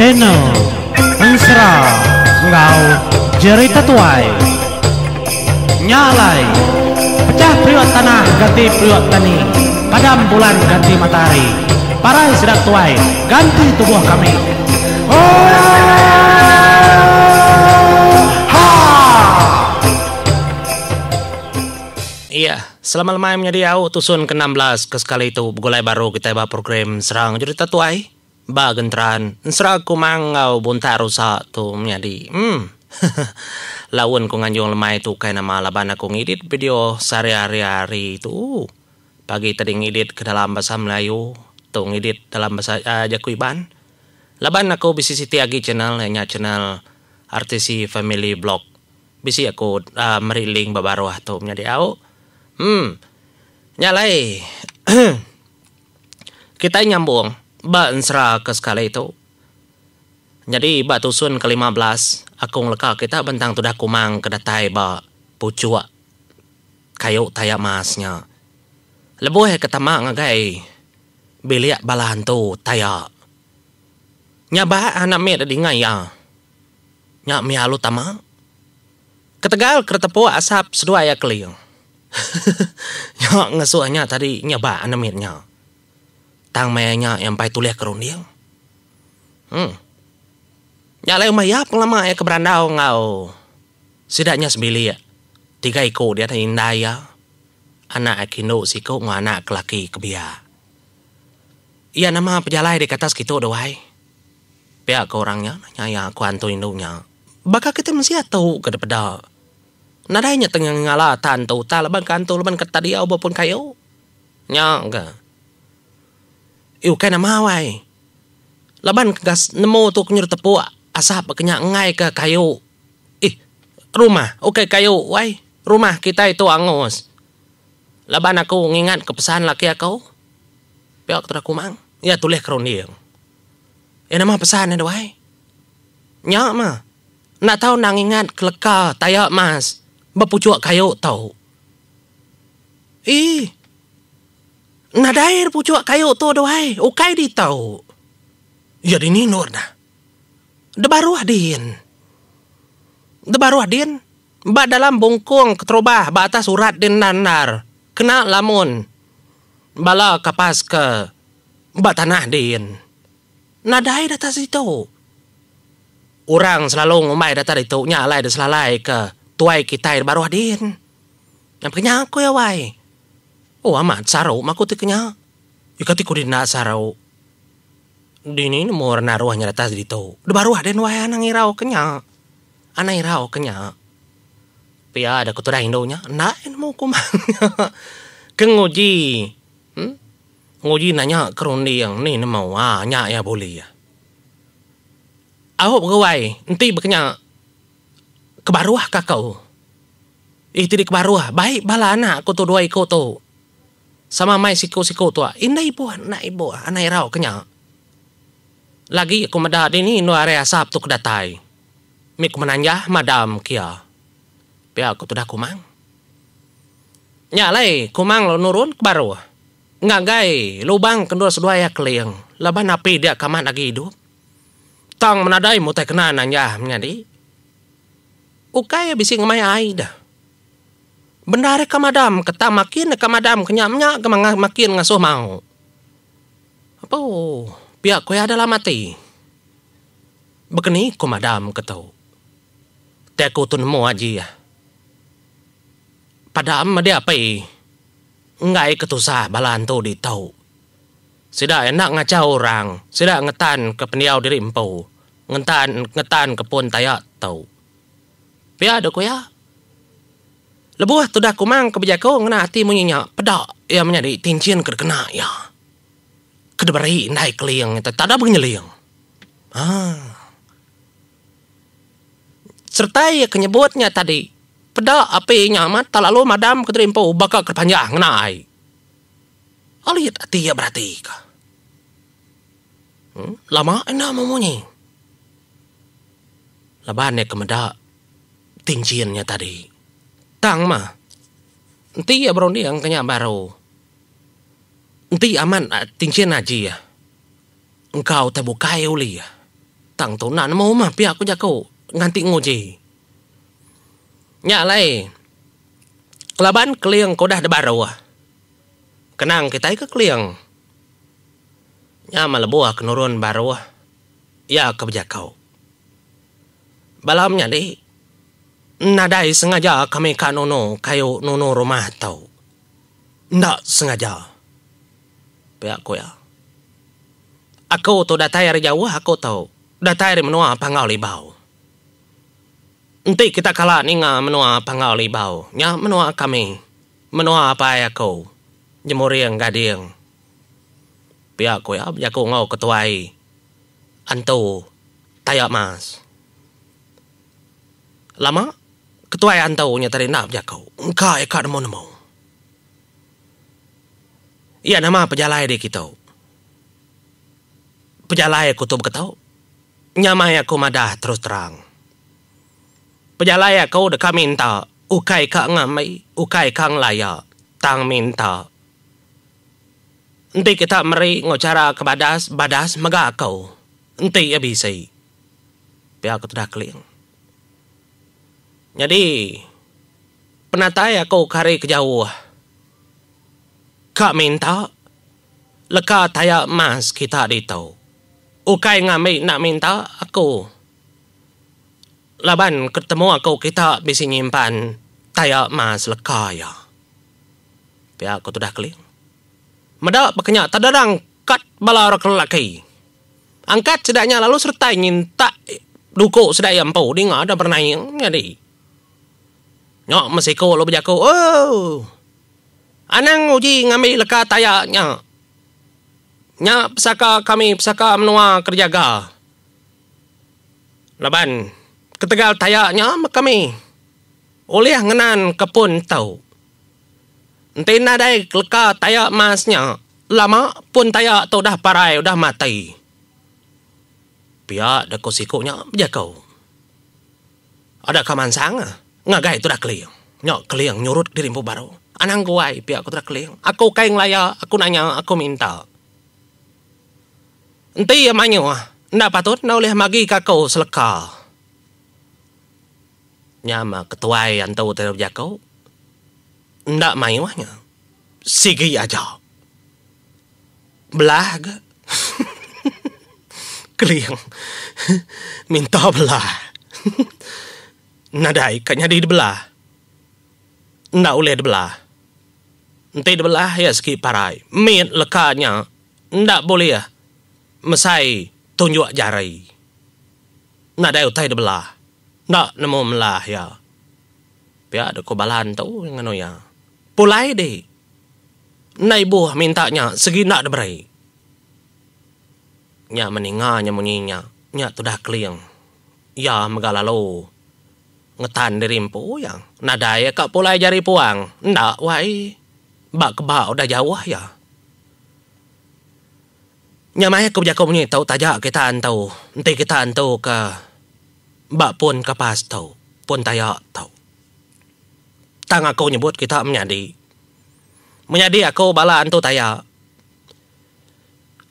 channel Ensra Ngau Jerita Tuai Nyalai Pecah priok tanah ganti priok tani, padam bulan ganti matahari, parai sedap tuai ganti tubuh kami. Iya, selama lemah menjadi au tusun ke-16 ke sekali itu begulai baru kita ba program serang cerita tuai ba gentran serang kumangau bunta rusak tu menjadi lawan ku nganjung lemah itu kayak nama laban aku ngedit video sehari-hari itu pagi tadi ngedit ke dalam bahasa Melayu tu ngedit dalam bahasa Jakuiban laban aku bisi sitiagi channel hanya channel RTC Family Blog bisi aku meriling babaruah tu menjadi au nyalai kita nyambung ba ensra ke skala itu. Jadi ba tusun ke-15 akong leka kita bentang tudah kumang kedatai ba pucua kayu taya masnya. Leboh ketama ngagai biliak balahan tu taya. Nyaba anak med di ngaya. Nya mialu tama. Ketegal kertepo asap sedua ya keliang. Ya ngesuanya tadi nyaba anamirnya. Tang mayanya yang pai tuliah kerundiang. Nyalai mayap lama ya keberandau ngau. Sidaknya sebili ya. 3 iko dia indaya. Anak akindo siko anak kelaki kebia. Iya nama pejalai di atas gitu doai. Pihak ke orangnya nanya aku antu indunya. Baka kita mesti tahu ke depan. Nadanya tengah ngala tantu talaban kantu laban kata dia apapun kayo. Nya enggak. Iu kena mawai. Laban gas nemu tu kenyur tepu asap kenya ngai ke kayu. Rumah. Oke kayu wai. Rumah kita itu angus. Laban aku ngingat kepesan laki aku. Pihak teraku mang. Ya tulis keroniang. Ya nama pesan ada wai. Nya mah. Nak tahu nang ingat keleka tayak mas. Bapucuk kayu tau. Nadair pucuk kayu tu doai. Ukai di tau. Ya di ninur dah. Debaru adin. Ba dalam bungkung keterubah ba atas surat din nanar. Kena lamun. Bala kapas ke ba tanah din. Nadair atas itu. Orang selalu ngumai data itu nyalai dan selalai ke tuai kita baru adin. Yang kenya aku ya wai. Oh amat sarau maku tiknya. Ikati kudina sarau. Dini mau naruhnya atas itu. Baru adin wai anang irau kenya. Anang irau kenya. Pia ada kutura Indonya. Nain mau kumangnya. Kenguji. Nguji nanya kerundi yang ni mau nya ya boleh ya. Aku pegawai, nanti bekenya kebaruah kakau. Tidak kebaruah, baik bala anak aku tu 2 iko tu. Sama mai siko tu. Indah ibu, anak ibu, anak irau kenya. Lagi aku madah ini no area asap tu kedatai. Mik menanjah madam kia. Pia aku tu dah kumang. Nyalai kumang lo nurun kebaruah. Ngagai lubang kendor sedua ya keliang. Laban api dia kaman lagi hidup. Tang menadai mutai kena nanya menjadi. Ukai bising mai aida. Bendare kamadam kata makin kamadam kenyamnya kemang makin ngasuh mau. Apa? Pihak kowe adalah mati. Begini kamadam ketau. Teku tu nemu aji ya. Padam dia apa? Ngai ketusah balan tu di tau. Sida enak ngacau orang, sida ngetan ke peniau diri empau, ngetan ke pun tayak tau. Pia ada koya. Lebuh tu dah kumang kebejako ngena hati munyinya pedak ya menjadi tincian kena ya. Kedebari naik keliang itu tak ada bernyeliang. Serta ya kenyebutnya tadi pedak api nyamat tak lalu madam kederimpau bakal kerpanjang ngenai. Alit hati ya berarti kah? Lama enak memunyi. Labannya kemedak tinciannya tadi. Tang mah. Nanti ya berondi yang kenya baru. Nanti aman tincian aja ya. Engkau tebukai uli ya. tang tu nak nemu mah pihak aku jago nganti nguji. Nya lai. Laban keliang ko dah de baru. Kenang kita ke keliang. Nya malabuah kenurun baru. Ya ke berjakau. Balamnya di. Nadai sengaja kami ka nono kayu nono rumah tau. Ndak sengaja. Pihak ko ya. Aku tu datai dari jauh aku tahu. Datai dari menua pangau libau. Nanti kita kalah ninga menua pangau libau. Nya menua kami. Menua apa ya kau. Jemuriang gading. Pihak ko ya. Jaku ngau ketuai. Antu. Tayak mas. Lama. Ketuai antu nya tadi nak jaku. Engkau eka nemu-nemu. Iya nama pejalai di kita. Pejalai kutub ketau. Nyamai aku madah terus terang. Pejalai aku deka minta. Ukai ka ngamai. Ukai kang layak. Tang minta. Nanti kita meri ngocara ke badas. Badas mega aku. Nanti ya bisa. Pihak aku sudah keliang. Jadi. Penatai aku kari kejauh. Kak minta. Leka tayak mas kita ditau. Ukai ngamai nak minta aku. Laban ketemu aku kita bisa nyimpan tayak mas leka ya. Pihak aku sudah keliang. Medak pakenya tadarang kat bala orang lelaki. Angkat sedaknya lalu sertai nyinta dukuk sedak yang pau di ngada bernaing jadi. Nyok mesiko lo berjaku. Oh. Anang uji ngambil leka tayaknya. Nya pesaka kami pesaka menua kerjaga. Laban ketegal tayaknya kami. Oleh ngenan kepun tau. Nanti nadai leka tayak masnya. Lama pun tayak tu dah parai, dah mati. Pihak deko sikunya berjakau. Ada kamansang ngagai tu dah keliang. Nyok keliang nyurut diri baru. Anang kuai pihak aku dah keliang. Aku kain layak, aku nanya, aku minta. Nanti ya manyo ndak patut na oleh magi kakau seleka. Nyama ketuai antau terhadap jakau. Ndak mayuahnya. Sigi aja. Belah ke? Keliang. Minta belah. Nadai kanya di belah. Ndak oleh belah. Nanti belah ya segi parai. Mit lekanya. Ndak boleh ya. Mesai tunjuk jari. Nadai utai belah. Ndak nemu melah ya. Pihak ada kobalan tu ngano ya. Pulai deh. Nai buah mintanya segi nak debrai. Nya meninganya munyinya. Nya tu dah keliang. Ya megalalo. Ngetan dirimpu yang. Nadai kak pulai jari puang. Ndak wai. Bak kebak udah jauh ya. Nyamai aku berjakau punya tahu tajak kita antau. Nanti kita antau ke. Bak pun kapas tahu. Pun tayak tahu. Tang aku nyebut kita menyadi. Menyadi aku bala antau tayak.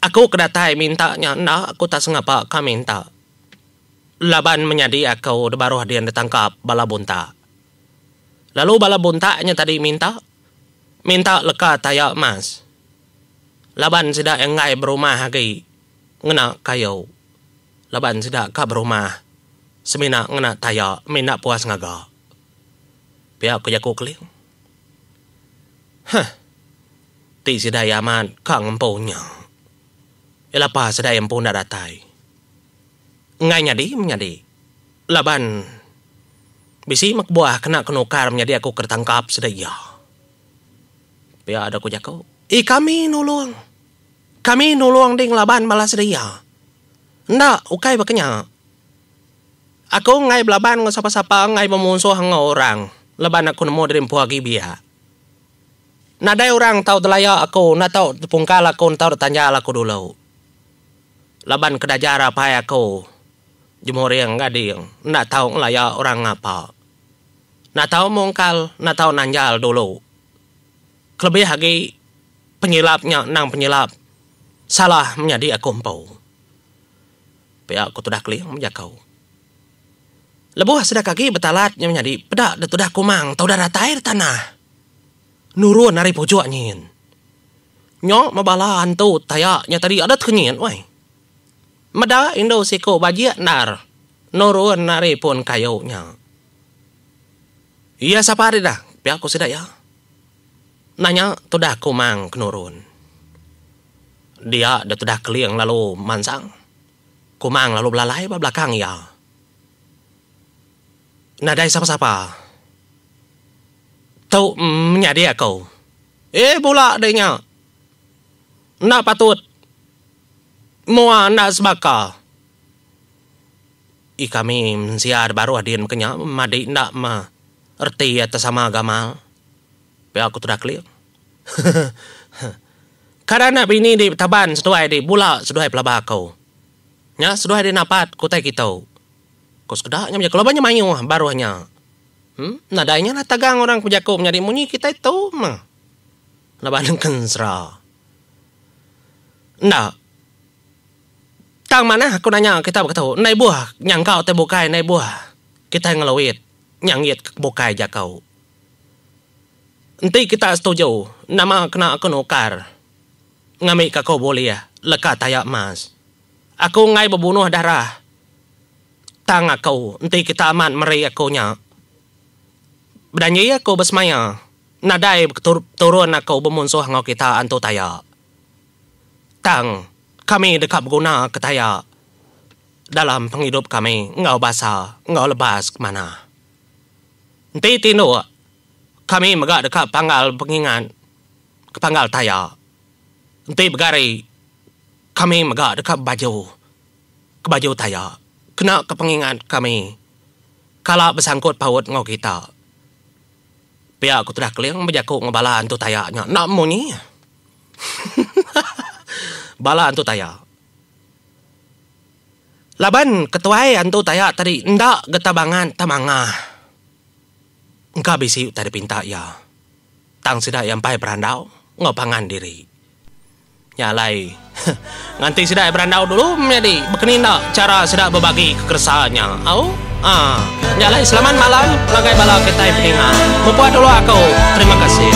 Aku kedatai mintanya. Nah aku tak sengapa ka minta. Laban menyadi aku baru hadian ditangkap bala bunta. Lalu bala buntanya tadi minta. Minta leka tayak mas. Laban sidak engai berumah lagi. Ngena kayu. Laban sidak ka berumah. Semina ngena tayak. Mina puas ngaga. Pihak aku jaku keliang. Hah. Ti sidak yaman ka ngempunya. Ilapa sidak yang pun datai. Ngai nyadi menyadi. Laban. Bisi makbuah kena kenukar menjadi aku ketangkap sidak ya. Pihak ada aku jaku. Kami nolong. Kami nolong ding laban balas dia. Ndak, ukai bakanya. Aku ngai belaban ng sapa-sapa ngai memusuh ng orang. Laban aku nemu dari puagi biya. Nadai orang tahu delaya aku, na tahu pungkal aku, tahu tanya aku dulu. Laban kedajara pai aku. Jemuriang gading. Ndak tahu ngelaya orang apa. Na tahu mungkal, na tahu nanjal dulu. Kelebih lagi penyilapnya nang penyilap. Salah menjadi aku empau. Pihak aku tudah keliang menjakau. Lebuh sudah kaki betalat yang menjadi pedak dan tudah kumang tau dah rata air tanah. Nurun nari pojok nyin. Nyok mabala hantu tayaknya tadi ada kenyin wai. Mada Indo siko bajiak nar. Nurun nari pun kayunya. Iya siapa hari dah? Pihak aku sudah ya. Nanya tudah kumang kenurun. Dia dah tudah keliang lalu mansang. Kumang lalu belalai belakang ya. Nadai siapa-siapa. Tahu menjadi aku. Pula adanya. Nak patut. Mua nak sebaka. Kami siar baru adin kenya. Madi nak ma. Erti atas sama agama. Tapi aku tudah clear. Karena bini di taban sesuai di bula sesuai pelabah kau. Ya, sesuai di napat kutai kita. Kau sekedaknya menjadi kalau banyak mayu baru hanya. Nadanya lah tagang orang pujaku menjadi munyi kita itu mah. Laban kensra. Nah. Tang mana aku nanya kita berkata, nai buah yang kau terbukai nai buah. Kita ngelawit, nyangit bukai jakau. Nanti kita setuju, nama kena aku nukar. Ngamik kau boleh ya, lekat tayak mas. Aku ngai berbunuh darah. Tang aku, nanti kita aman meri aku nya. Berdanyi aku besmaya. Nadai turun aku bermunsuh ngau kita antu tayak. Tang, kami dekat berguna ke tayak. Dalam penghidup kami, ngau basah, ngau lebas ke mana. Nanti tino, kami megak dekat panggal pengingat ke panggal tayak. Nanti begari, kami megak dekat baju, ke baju tayak. Kena ke pengingat kami. Kalau bersangkut paut ngau kita. Pihak aku telah keliang berjakuk ngebala antu tayaknya. Nak munyi. Bala antu tayak. Laban ketuai antu tayak tadi ndak getabangan tamangah. Engkau bisi tadi pinta ya. Tang sidak yang pai berandau ngopangan diri. Nyalai. Nganti sidak berandau dulu menjadi bekenin tak cara sidak berbagi kekeresahannya. Au? Nyalai selamat malam. Lagai bala kita peningat. Mempuat dulu aku. Terima kasih.